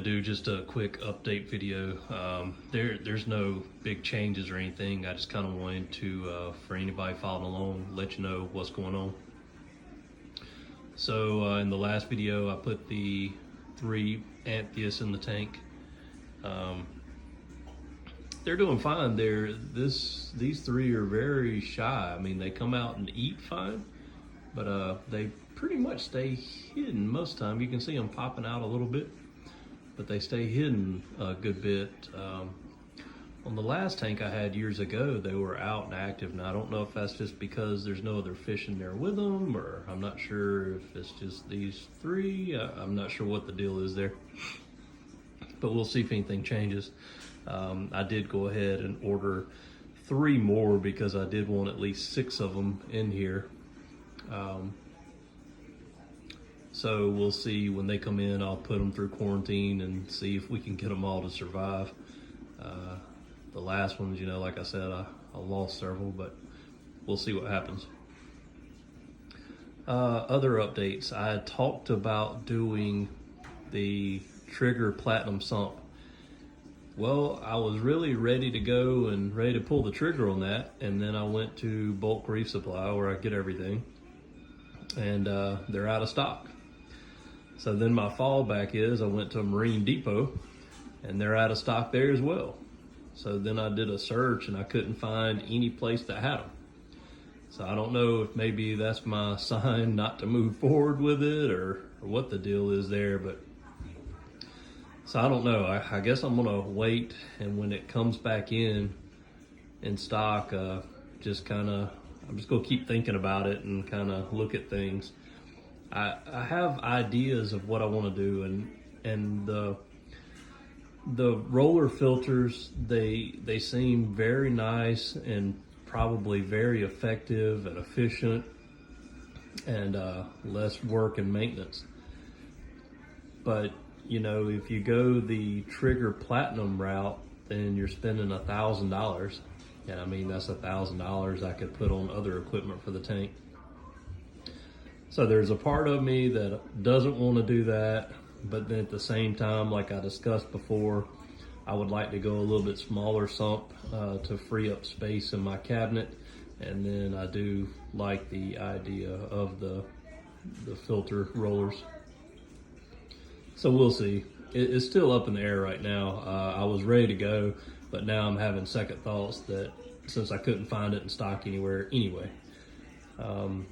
to do just a quick update video. There's no big changes or anything. I just kind of wanted to, for anybody following along, let you know what's going on. So in the last video, I put the 3 Anthias in the tank. They're doing fine. These 3 are very shy. I mean, they come out and eat fine, but they pretty much stay hidden most of the time. You can see them popping out a little bit, but they stay hidden a good bit. On the last tank I had years ago, they were out and active. Now I don't know if that's just because there's no other fish in there with them, or I'm not sure if it's just these 3. I'm not sure what the deal is there, but we'll see if anything changes. I did go ahead and order 3 more because I did want at least 6 of them in here. So we'll see when they come in. I'll put them through quarantine and see if we can get them all to survive. The last ones, like I said, I lost several, but we'll see what happens. Other updates. I had talked about doing the Trigger Platinum Sump. Well, I was really ready to go and ready to pull the trigger on that, and then I went to Bulk Reef Supply where I get everything, and they're out of stock. So then my fallback is I went to Marine Depot, and they're out of stock there as well. So then I did a search and I couldn't find any place that had them. So I don't know if maybe that's my sign not to move forward with it, or what the deal is there, but so I don't know. I guess I'm gonna wait, and when it comes back in stock, I'm just gonna keep thinking about it and kind of look at things. I have ideas of what I want to do, and the roller filters, they seem very nice and probably very effective and efficient, and less work and maintenance. But if you go the Trigger Platinum route, then you're spending $1,000, and I mean that's $1,000 I could put on other equipment for the tank. So there's a part of me that doesn't want to do that, but then at the same time, like I discussed before, I would like to go a little bit smaller sump to free up space in my cabinet. And then I do like the idea of the filter rollers. So we'll see. It's still up in the air right now. I was ready to go, but now I'm having second thoughts that since I couldn't find it in stock anywhere anyway.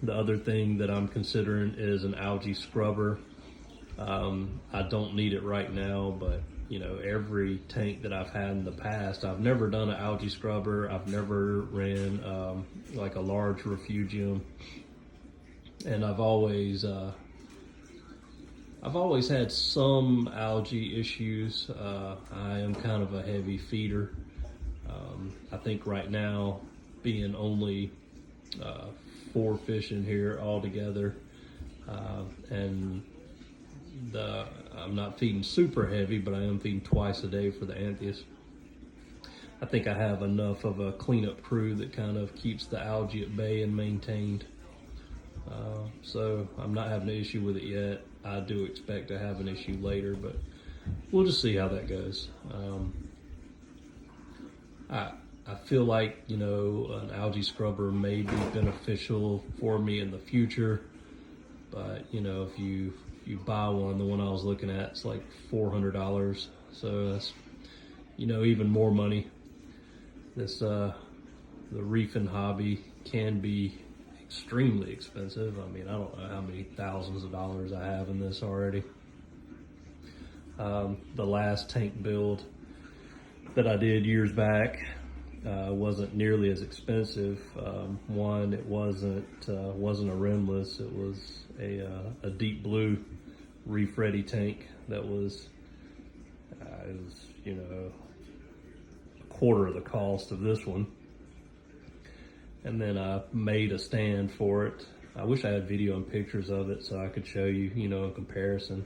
The other thing that I'm considering is an algae scrubber. I don't need it right now, but every tank that I've had in the past, I've never done an algae scrubber. I've never ran like a large refugium, and I've always had some algae issues. I am kind of a heavy feeder. I think right now, being only 4 fish in here altogether, and I'm not feeding super heavy, but I am feeding twice a day for the Anthias. I think I have enough of a cleanup crew that kind of keeps the algae at bay and maintained. So I'm not having an issue with it yet. I do expect to have an issue later, but we'll just see how that goes. I feel like, an algae scrubber may be beneficial for me in the future, but if you buy one, the one I was looking at, it's like $400. So that's, even more money. This, the reefing hobby can be extremely expensive. I mean, I don't know how many thousands of dollars I have in this already. The last tank build that I did years back wasn't nearly as expensive. One, it wasn't a rimless. It was a deep blue reef ready tank that was a quarter of the cost of this one. And then I made a stand for it. I wish I had video and pictures of it so I could show you, in comparison.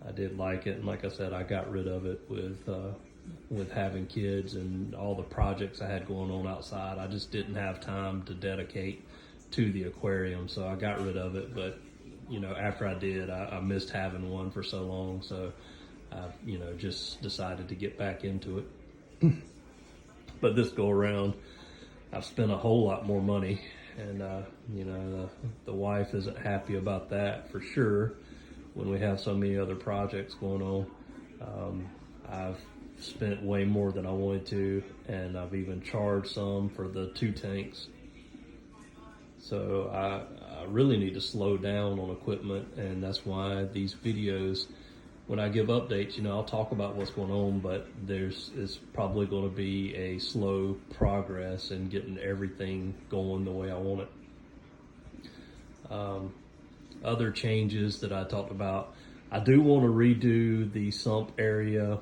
I did like it, and like I said, I got rid of it with having kids and all the projects I had going on outside. I just didn't have time to dedicate to the aquarium, so I got rid of it. But after I did, I missed having one for so long. So I, just decided to get back into it. But this go around, I've spent a whole lot more money, and the wife isn't happy about that for sure. When we have so many other projects going on, I've spent way more than I wanted to, and I've even charged some for the 2 tanks. So I really need to slow down on equipment, and that's why these videos, when I give updates, I'll talk about what's going on, but it's probably going to be a slow progress in getting everything going the way I want it. Other changes that I talked about, I do want to redo the sump area.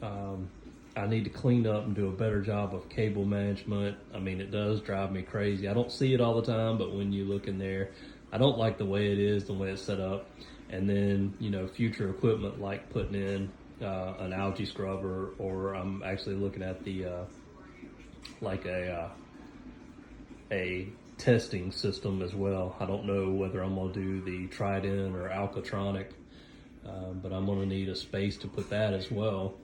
I need to clean up and do a better job of cable management. I mean, it does drive me crazy. I don't see it all the time, but when you look in there, I don't like the way it is, the way it's set up. And then, future equipment like putting in an algae scrubber, or I'm actually looking at the a testing system as well. I don't know whether I'm gonna do the Trident or Alcatronic, but I'm gonna need a space to put that as well.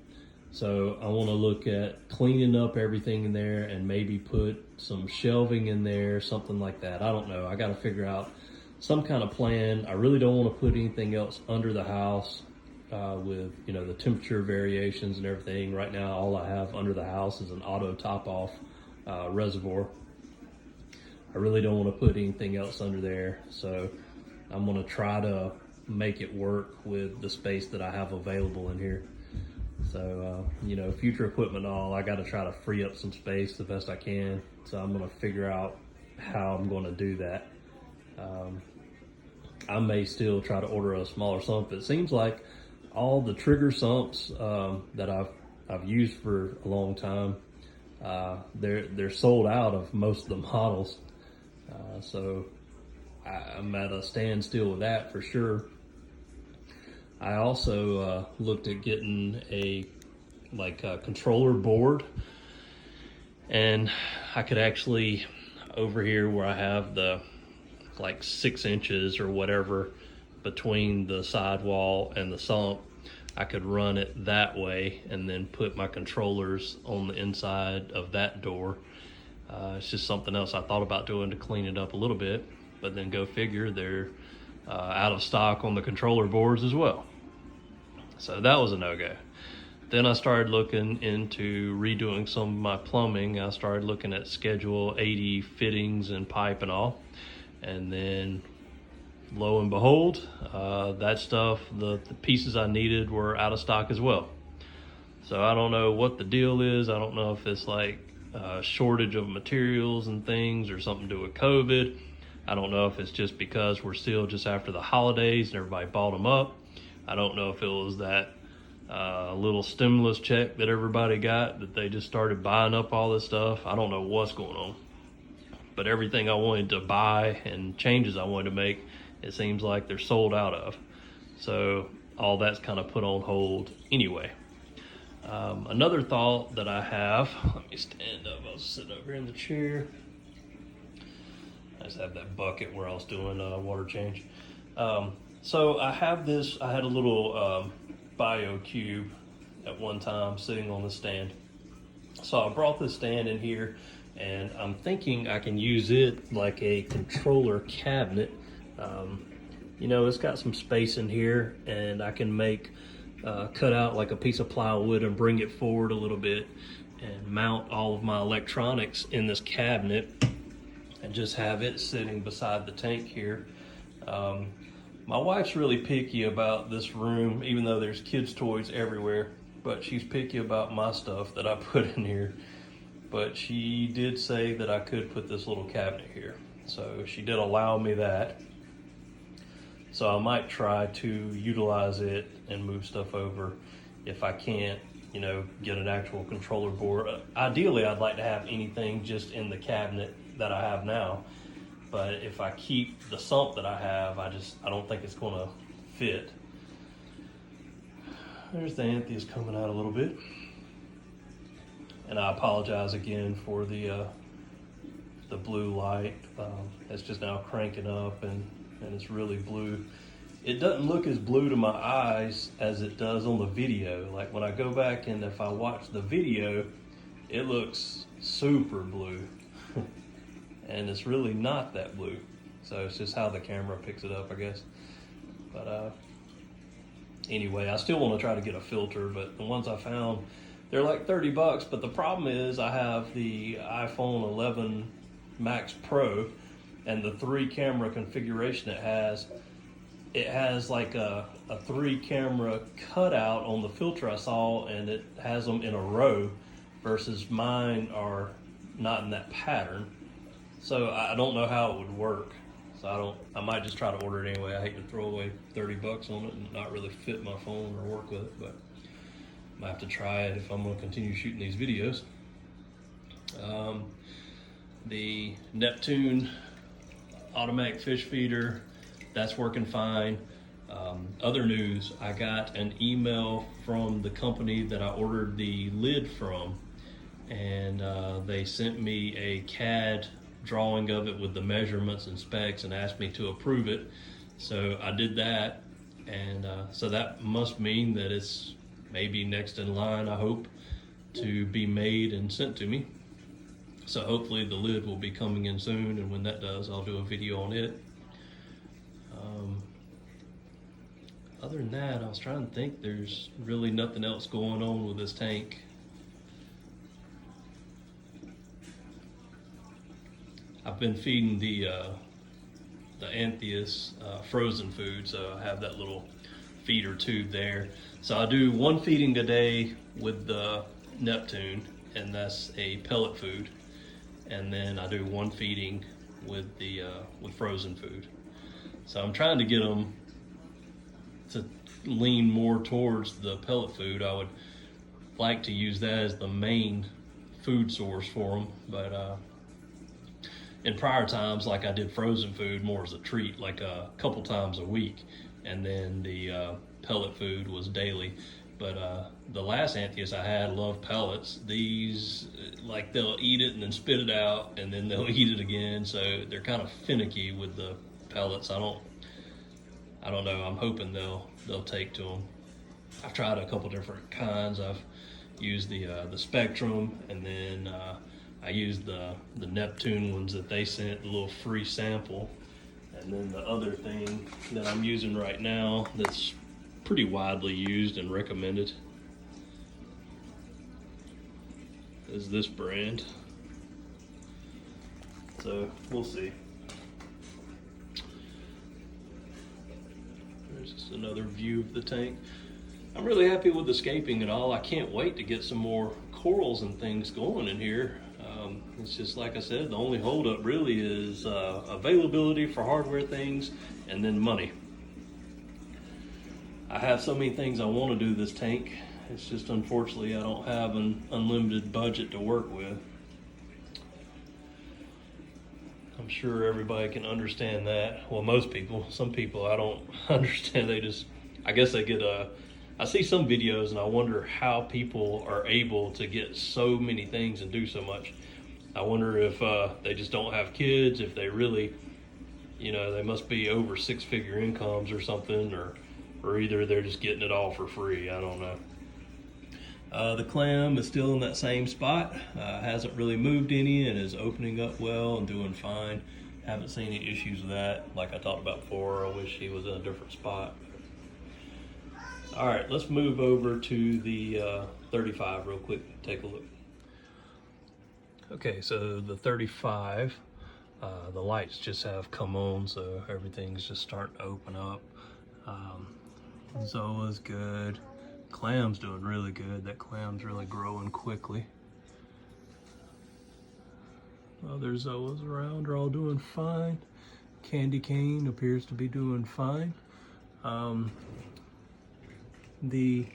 So I want to look at cleaning up everything in there and maybe put some shelving in there, something like that. I don't know. I got to figure out some kind of plan. I really don't want to put anything else under the house with, the temperature variations and everything. Right now, all I have under the house is an auto top-off reservoir. I really don't want to put anything else under there. So I'm going to try to make it work with the space that I have available in here. So, future equipment and all, I got to try to free up some space the best I can. So I'm going to figure out how I'm going to do that. I may still try to order a smaller sump. It seems like all the trigger sumps that I've used for a long time, they're sold out of most of the models. So I'm at a standstill with that for sure. I also looked at getting a controller board, and I could actually, over here where I have the 6 inches or whatever between the sidewall and the sump, I could run it that way and then put my controllers on the inside of that door. It's just something else I thought about doing to clean it up a little bit, but then go figure, they're out of stock on the controller boards as well. So that was a no-go. Then I started looking into redoing some of my plumbing. I started looking at Schedule 80 fittings and pipe and all. And then lo and behold, that stuff, the pieces I needed were out of stock as well. So I don't know what the deal is. I don't know if it's shortage of materials and things or something to do with COVID. I don't know if it's just because we're still just after the holidays and everybody bought them up. I don't know if it was that little stimulus check that everybody got, that they just started buying up all this stuff. I don't know what's going on. But everything I wanted to buy and changes I wanted to make, it seems like they're sold out of. So all that's kind of put on hold anyway. Another thought that I have, let me stand up, I was sitting over here in the chair. I just have that bucket where I was doing water change. So I had a little BioCube at one time sitting on the stand. So I brought this stand in here, and I'm thinking I can use it like a controller cabinet. It's got some space in here, and I can cut out like a piece of plywood and bring it forward a little bit and mount all of my electronics in this cabinet and just have it sitting beside the tank here. My wife's really picky about this room, even though there's kids' toys everywhere, but she's picky about my stuff that I put in here. But she did say that I could put this little cabinet here. So she did allow me that. So I might try to utilize it and move stuff over if I can't, get an actual controller board. Ideally, I'd like to have anything just in the cabinet that I have now. But if I keep the sump that I have, I don't think it's going to fit. There's the Antheus coming out a little bit. And I apologize again for the blue light. It's just now cranking up, and and it's really blue. It doesn't look as blue to my eyes as it does on the video. Like when I go back and if I watch the video, it looks super blue. And it's really not that blue. So it's just how the camera picks it up, I guess. But anyway, I still want to try to get a filter, but the ones I found, they're like $30, but the problem is I have the iPhone 11 Max Pro, and the 3-camera configuration it has like a 3-camera cutout on the filter I saw, and it has them in a row, versus mine are not in that pattern. So I don't know how it would work. So I might just try to order it anyway. I hate to throw away $30 on it and not really fit my phone or work with it, but I might have to try it if I'm gonna continue shooting these videos. The Neptune automatic fish feeder, that's working fine. Other news, I got an email from the company that I ordered the lid from, and they sent me a CAD drawing of it with the measurements and specs and asked me to approve it. So I did that, and so that must mean that it's maybe next in line, I hope, to be made and sent to me. So hopefully the lid will be coming in soon, and when that does, I'll do a video on it. Other than that, I was trying to think, there's really nothing else going on with this tank. I've been feeding the Antheus frozen food, so I have that little feeder tube there. So I do one feeding a day with the Neptune, and that's a pellet food. And then I do one feeding with the with frozen food. So I'm trying to get them to lean more towards the pellet food. I would like to use that as the main food source for them, but in prior times, like I did frozen food more as a treat, like a couple times a week, and then the pellet food was daily. But the last Antheus I had loved pellets. These, like, they'll eat it and then spit it out, and then they'll eat it again. So they're kind of finicky with the pellets. I don't know. I'm hoping they'll take to them. I've tried a couple different kinds. I've used the Spectrum, and then I used the Neptune ones that they sent, a little free sample. And then the other thing that I'm using right now that's pretty widely used and recommended is this brand. So we'll see. There's just another view of the tank. I'm really happy with the scaping and all. I can't wait to get some more corals and things going in here. It's just like I said, the only holdup really is availability for hardware things, and then money. I have so many things I want to do this tank. It's just unfortunately I don't have an unlimited budget to work with. I'm sure everybody can understand that. Well, most people. Some people I don't understand. I guess they get I see some videos and I wonder how people are able to get so many things and do so much. I wonder if they just don't have kids, if they really, they must be over 6-figure incomes or something, or either they're just getting it all for free. I don't know. The clam is still in that same spot. Hasn't really moved any and is opening up well and doing fine. Haven't seen any issues with that. Like I talked about before, I wish he was in a different spot. All right, let's move over to the 35 real quick. Take a look. Okay, so the 35, the lights just have come on, so everything's just starting to open up. Zola's good. Clam's doing really good. That clam's really growing quickly. Other Zolas around are all doing fine. Candy cane appears to be doing fine. The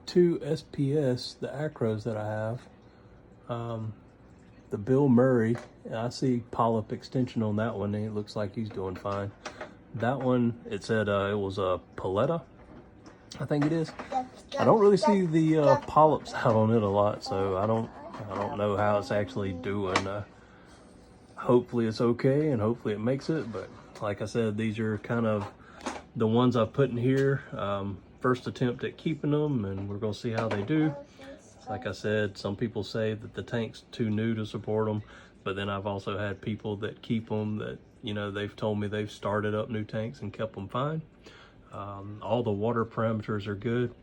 two SPS, the Acros that I have, the Bill Murray, I see polyp extension on that one, and it looks like he's doing fine. That one, it said it was a Paletta, I think it is. I don't really see the polyps out on it a lot, so I don't know how it's actually doing. Hopefully it's okay, and hopefully it makes it, but like I said, these are kind of the ones I've put in here. First attempt at keeping them, and we're gonna see how they do. Like I said, some people say that the tank's too new to support them, but then I've also had people that keep them that, you know, they've told me they've started up new tanks and kept them fine. All the water parameters are good.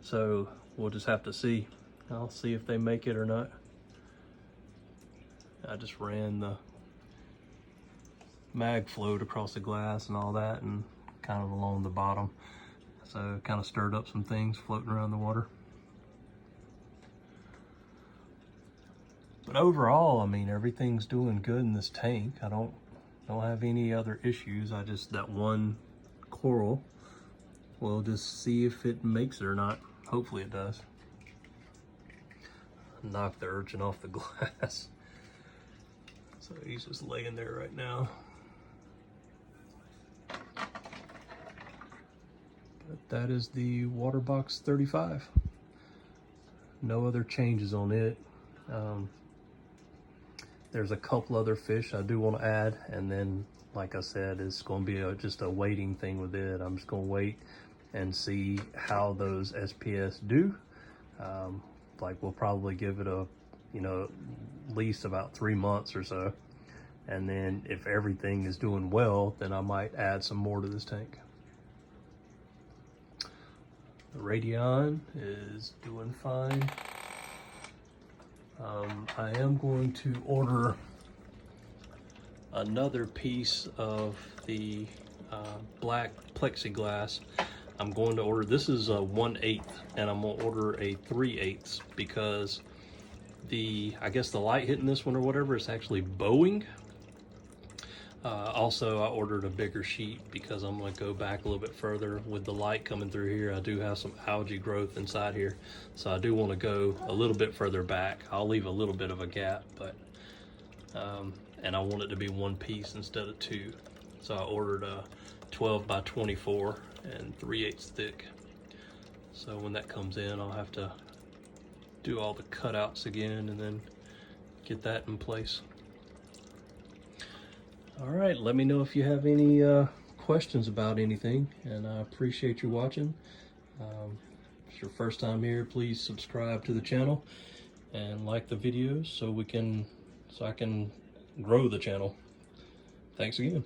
So we'll just have to see. I'll see if they make it or not. I just ran the mag float across the glass and all that, and kind of along the bottom. So kind of stirred up some things floating around the water. But overall, I mean, everything's doing good in this tank. I don't have any other issues. I just, that one coral, we'll just see if it makes it or not. Hopefully it does. Knock the urchin off the glass. So he's just laying there right now. But that is the Waterbox 35. No other changes on it. There's a couple other fish I do want to add, and then, like I said, it's going to be just a waiting thing with it. I'm just going to wait and see how those SPS do. Like, we'll probably give it a, you know, at least about 3 months or so. And then if everything is doing well, then I might add some more to this tank. The Radion is doing fine. I am going to order another piece of the black plexiglass. I'm going to order, this is a 1/8, and I'm going to order a 3/8 because I guess the light hitting this one or whatever is actually bowing. Also, I ordered a bigger sheet because I'm going to go back a little bit further with the light coming through here. I do have some algae growth inside here, so I do want to go a little bit further back. I'll leave a little bit of a gap, but and I want it to be one piece instead of two. So I ordered a 12 by 24 and 3/8 thick. So when that comes in, I'll have to do all the cutouts again and then get that in place. All right, let me know if you have any questions about anything, and I appreciate you watching. If it's your first time here, please subscribe to the channel and like the videos so I can grow the channel. Thanks again.